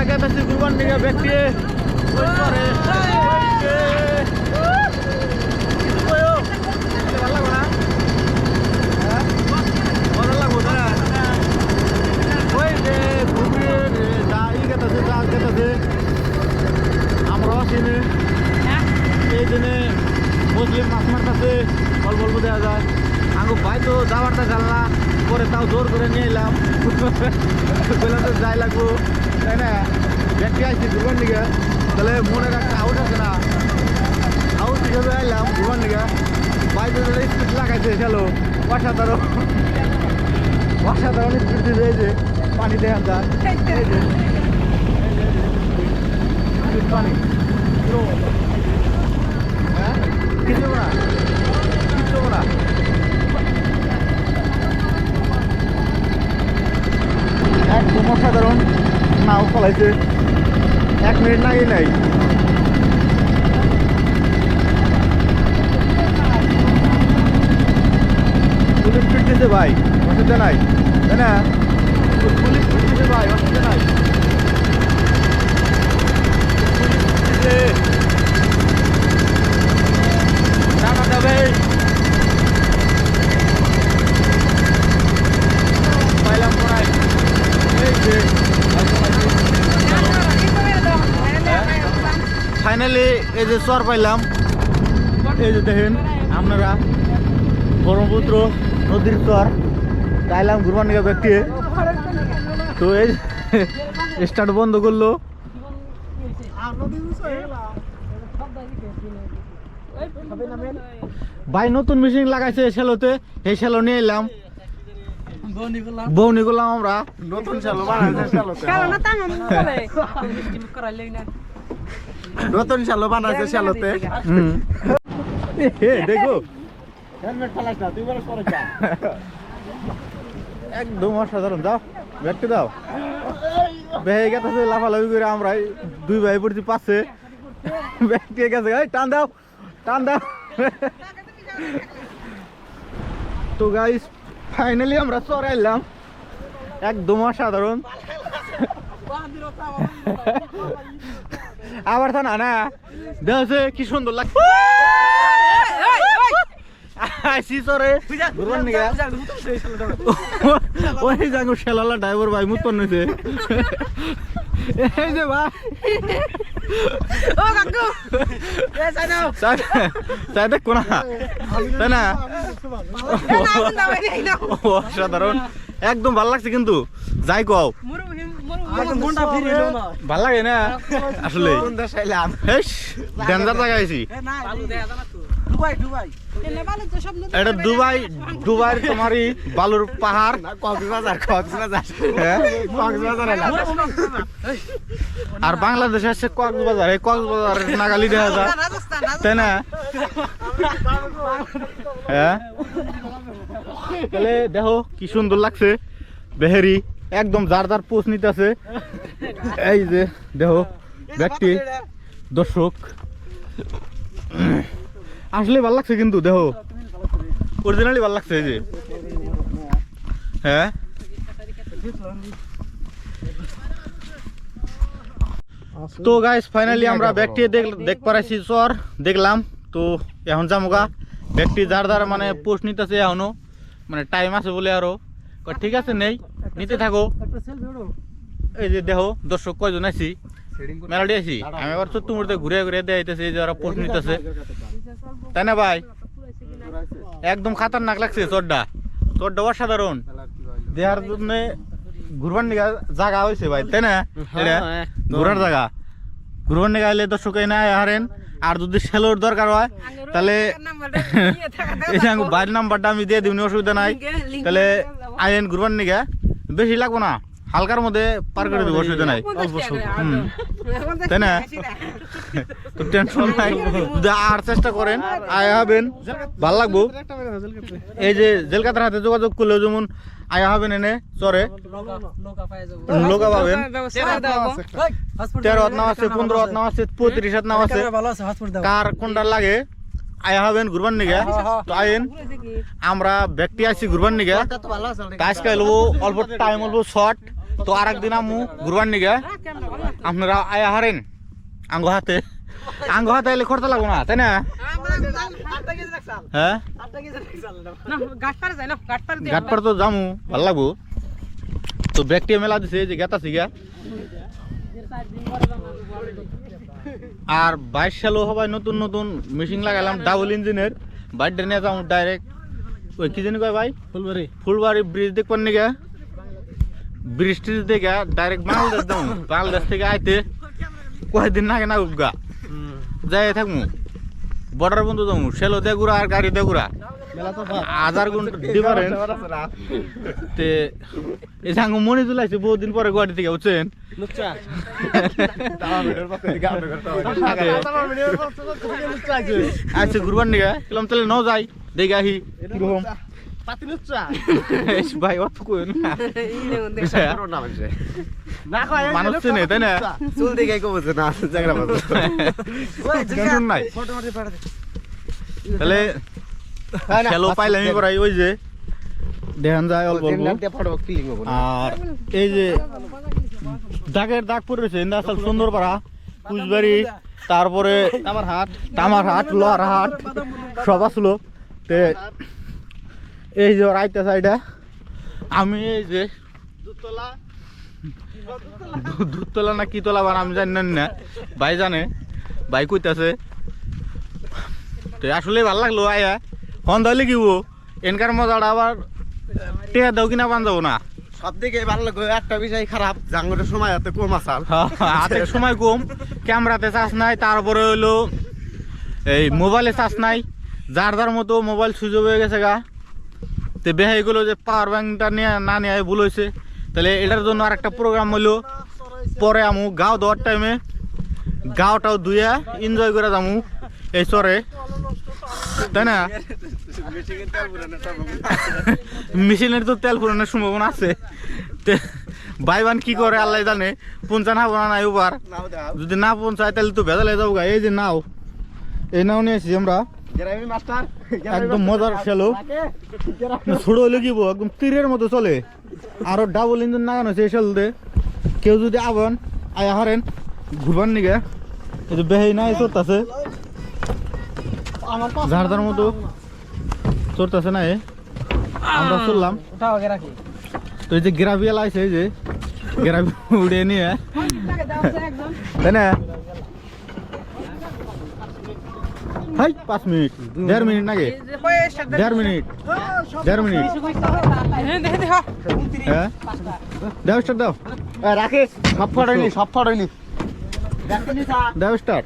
গেছে ঘুরবার নিয়ে ব্যক্তি ওই করে আমরাও চিনি এই দিনে মুসলিম মাছ মারতেছে অল্প অল্প দেওয়া যায় আঙ্গু ভাই তো যাওয়ারটা জানলা পরে তাও জোর করে নিয়ে এলাম বললাম তো যাই লাগবো তাই না ব্যক্তি আসছি ঘুরবার দিকে তাহলে মনের একটা আউট আছে না আউট হিসেবে আইলাম ঘুরবার দিকে ভাই তো স্পিড লাগাইছে চলো অসাধারণ অসাধারণ স্পিড দিবে এই যে পানি দেখা যায় এই যে পানি হ্যাঁ কিছু না কিছু না একদম অসাধারণ নাও চলাইছে 1 মিনিট নাই নাই পুলিশ ফিট দিতে ভাই অসুবিধা নাই তাই না পুলিশ ফিট দিতে ভাই অসুবিধা নাই টাকা দেবে পাইলাম পড়াই এই যে ফাইনালি এই যে চর পাইলাম এই যে দেখেন আপনারা ব্রহ্মপুত্র নদীর চর চাইলাম ঘুরবার নিয়ে ব্যক্তি তো এই স্টার্ট বন্ধ করলো ভাই নতুন মেশিন লাগাইছে শ্যালোতে এই শ্যালো নিয়ে এলাম বউনি করলাম আমরা নতুন শ্যালো নতুন শ্যালো বানাইছে শ্যালোতে দেখো একদম অসাধারণ যাও ব্যক্তি দাও বেহে গেছে লাফালাফি করে আমরা 2 ভাই পড়ছি পাশে ব্যক্তি গেছে টান দাও টান দাও তো গাইস ফাইনালি আমরা চরে এলাম একদম অসাধারণ আবার তা না দেখছে কি সুন্দর লাগছে ওই যাঙ্গো শেলালা ড্রাইভার ভাই মুতন নিছে এই যে ভাই ও কাকু এ সাইনো সাইড কোনা তাই না অসাধারণ একদম ভালো লাগছে কিন্তু যাই কও ভাল লাগে না আসলে ডেঞ্জার জায়গা আইছি এটা দুবাই তোমারই বালুর পাহাড় আর বাংলাদেশে আছে কক্সবাজার এই কক্সবাজার নাগালি দেখা যায় তাই না হ্যাঁ তাহলে দেখো কি সুন্দর লাগছে বেহেরি একদম যার যার পোষ নিতেছে এই যে দেখো ব্যক্তি দর্শক আসলে ভালো লাগছে কিন্তু দেখো অরিজিনালি ভালো লাগছে এই যে হ্যাঁ তো গাইস ফাইনালি আমরা ব্যক্তি দেখ পারাইছি চর দেখলাম তো এখন যামুগা ব্যক্তি যার যার মানে পোস্ট নিতেছে এখনো মানে টাইম আছে বলে আরো ঠিক আছে নেই নিতে থাকো এই যে দেখো দর্শক কয়জন আছি মেলাডি আছি আমি আবার ছোট্ট মুহূর্তে ঘুরে ঘুরে দেখাইতেছি যে ওরা পোস্ট নিতেছে তাই না ভাই একদম খাতারনাক লাগছে চরটা অসাধারণ দেহার জন্য ঘুরবার নিগা জায়গা হয়েছে ভাই তাই না এটা ঘোরার জায়গা ঘুরবার নিগা এলে দর্শক না হারেন আর যদি সেলোর দরকার হয় তাহলে এই যে বাইরের নাম্বারটা আমি দিয়ে দিবনি অসুবিধা নাই তাহলে আইন ঘুরবার নিগা বেশি লাগবো না হালকার মধ্যে পার করে দেবো অসুবিধা নাই তাই না তো টেনশন নাই যদি আর চেষ্টা করেন আয়া হবেন ভাল লাগবো এই যে জেলকাতার হাতে যোগাযোগ করলেও যেমন আয়া হবেন এনে চরে লোকা পাবেন 13 হাত নাম আছে 15 হাত নাম আছে 35 হাত নাম আছে কার কোনটা লাগে আয়া হবেন ঘুরবার নিগা তো আইন আমরা ব্যক্তি আছি ঘুরবার নিগা কাজ কাইলবো অল্প টাইম অল্প শর্ট তো আর একদিন আমু ঘুরবার নিগা আপনারা আয়া হারেন আঙ্গ হাতে এলে খরচা লাগবো না তাই না হ্যাঁ ঘাটপাড় তো যামু ভাল লাগবো তো ব্যাগটি মেলা দিছে যে গেতা সিগা আর 22 সালও হবাই নতুন নতুন মেশিন লাগালাম ডাবল ইঞ্জিনের বাইরে নিয়ে যাবো ডাইরেক্ট ওই কি জানি কয় ভাই ফুলবাড়ি ব্রিজ দেখবার নিগা বৃষ্টি দেখে ডাইরেক্ট বাংলাদেশ যাবো বাংলাদেশ থেকে আইতে কয়েকদিন নাগে না উবগা যাই থাকবো বর্ডার বন্ধু যাবো সেলো দেগুড়া আর গাড়ি দেগুড়া 1000 গুণ ডিফারেন্স তে এই সাঙ্গ মনে চলাইছে বহুদিন পরে গুয়াহাটি থেকে বুঝছেন আচ্ছা ঘুরবার নিগা কিলাম তাহলে ন যাই দেখে আহি কিরকম ভাই অত কই না মানুষ চেনে তাই না চুল দেখে কবছে না জায়গা নাই তাহলে খেলো পাইলাম করাই ওই যে দেখান যায় অল্প আর এই যে দাগের দাগ পড়েছে আসল সুন্দরপাড়া কুচবাড়ি তারপরে তামারহাট লোহারহাট সব আসলো তে এই যে রাইতা সাইডে আমি এই যে দুধতলা না কি তলা আমি জানি না ভাই জানে ভাই কইতাছে তো আসলে ভাল লাগলো আয়া ফোন ধরলে কি এনকার মজাটা আবার টেয়া দাও কিনা পান যাবো না সব দিকে ভালো লাগলো একটা বিষয় খারাপ জাঙ্গলের সময় হাতে কম আসাল হাতে সময় কম ক্যামেরাতে চার্জ নাই তারপরে হইলো এই মোবাইলে চার্জ নাই যার মতো মোবাইল সুইচ অফ হয়ে গেছে গা তো বেহাই গেলো যে পাওয়ার ব্যাংকটা নিয়ে না নিয়ে ভুল হয়েছে তাহলে এটার জন্য আর একটা প্রোগ্রাম হইলো পরে আমু গাও দেওয়ার টাইমে গাওটাও ধুইয়া এনজয় করে যামু এই চরে তাই না মেশিনের তো তেল পুরানোর সম্ভাবনা আছে বাইবান কি করে আল্লাহ জানে পৌঁছা না বোনা নাই ওবার যদি না পৌঁছায় তাহলে তো ভেজালে যাবো গা এই যে নাও এই নাও নিয়ে এসেছি আমরা একদম মজার খেলো ছোট হলে কি একদম তীরের মতো চলে আরো ডাবল ইঞ্জিন লাগানো আছে এই খেলতে কেউ যদি আবেন আয়া হারেন ঘুরবার নিগে এই যে বেহাই নাই চড়তেছে ঝাড়দার মতো চড়তেছে না আমরা চললাম তো এই যে গ্রাভিয়াল আছে এই যে গ্রাভি উড়ে নিয়ে তাই না 5 মিনিট 1.5 মিনিট নাকি 1.5 মিনিট 1.5 মিনিট হ্যাঁ দাও স্টার্ট দাও রাখে সব ফটোইনি দাও স্টার্ট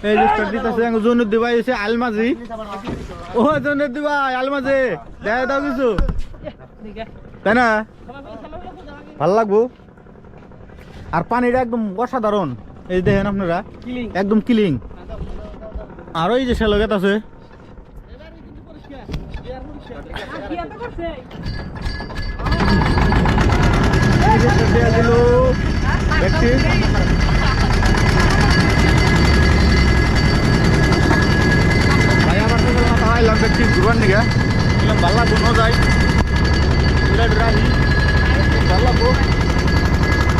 এই যে স্টার্ট দিতেছে জনের দিবাই এসে আলমাজি ও জনের দিবাই আলমাজি দেখা দাও কিছু তাই না ভাল লাগবো আর পানিটা একদম অসাধারণ এই দেখেন আপনারা একদম ক্লিন আর ওই যে শ্যালো গেত আছে ব্যক্তি ঘুরবার নিগে ভাল লাগবো ন যাই ভাল লাগবো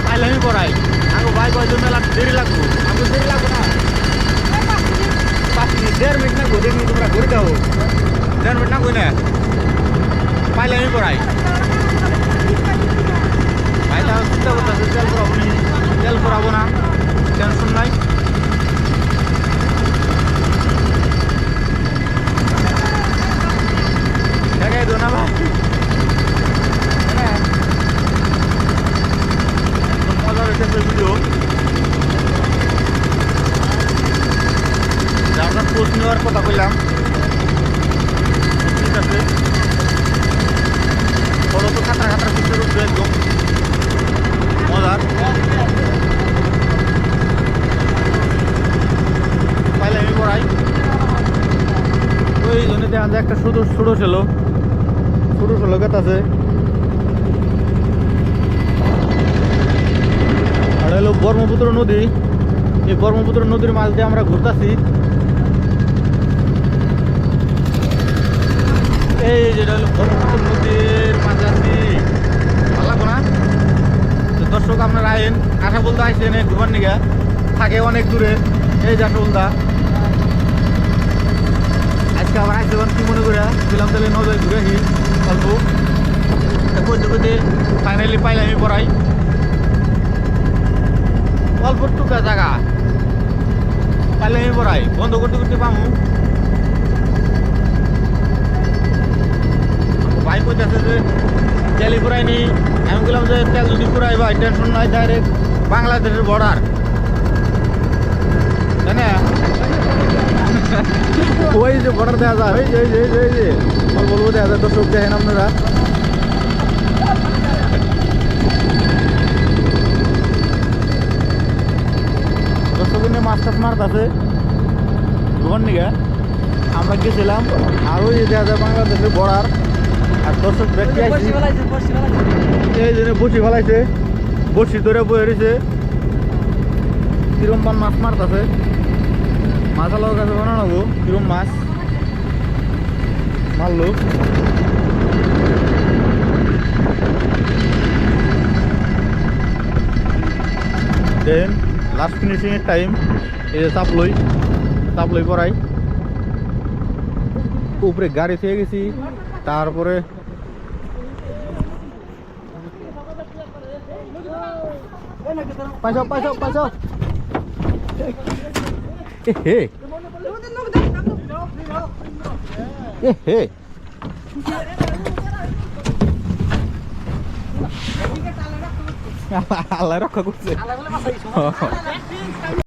পাইলামই পড়াই আগে বাইক হয়তো মেলা দেরি লাগবো আমাকে দেরি লাগবো না 5 মিনিট 1.5 মিনিট লাগবো 1.5 মিনিট তোমরা ঘুরে দাও 1.5 মিনিট লাগবো না পাইলামই পড়াই ভাইটা চিন্তা করতেছে তেল করাবো না টেনশন নাই দেখাই দো না ভাই মজা হয়েছে ভিডিও যার পোস্ট নেওয়ার কথা বললাম ঠিক আছে বড় তো খাতরা পিছিয়ে উঠবে একদম মজার পাইলে আমি পড়াই ওই জন্য দেখা যায় একটা ছোট ছিল গেত আছে আর হলো ব্রহ্মপুত্র নদী এই ব্রহ্মপুত্র নদীর মাঝ দিয়ে আমরা ঘুরতেছি এই যেটা হলো ব্রহ্মপুত্র নদীর মাঝে আছি ভালো লাগবো না দর্শক আপনারা আইন আশা বলতে আইসেন ঘুরবার নিগা থাকে অনেক দূরে এই যে আশাবলদা আজকে আবার আইসে কি মনে করে ছিলাম তাহলে নজরে ঘুরে আসি অল্প করতে করতে ফাইনালি পাইলাম আমি পড়াই অল্প টুকা জায়গা পাইলে আমি পড়াই বন্ধ করতে করতে পামু ভাই কইতেছে যে তেলই পুরাইনি আমি বললাম যে তেল যদি পুরাই ভাই টেনশন নাই ডাইরেক্ট বাংলাদেশের বর্ডার তাই না ওই যে বর্ডার দেওয়া যায় ওই যে এই যে বলবো দেওয়া যায় দর্শক দেখেন আপনারা দর্শক নিয়ে মাছ টাছ মারতেছে ঘুমার নিগা আমরা গেছিলাম আর ওই যে দেওয়া যায় বাংলাদেশের বর্ডার আর দর্শক ব্যক্তি এই জন্য বসি ফেলাইছে বসি ধরে বয়ে রয়েছে কিরম পান মাছ মারতেছে মাছ আলাদা কাছে বানাবো কিরম মাছ মারলো দেন লাস্ট ফিনিশিং এর টাইম এই যে চাপলই পড়াই উপরে গাড়ি থেকে গেছি তারপরে পাইছো হে আল্লাহ রক্ষা করছে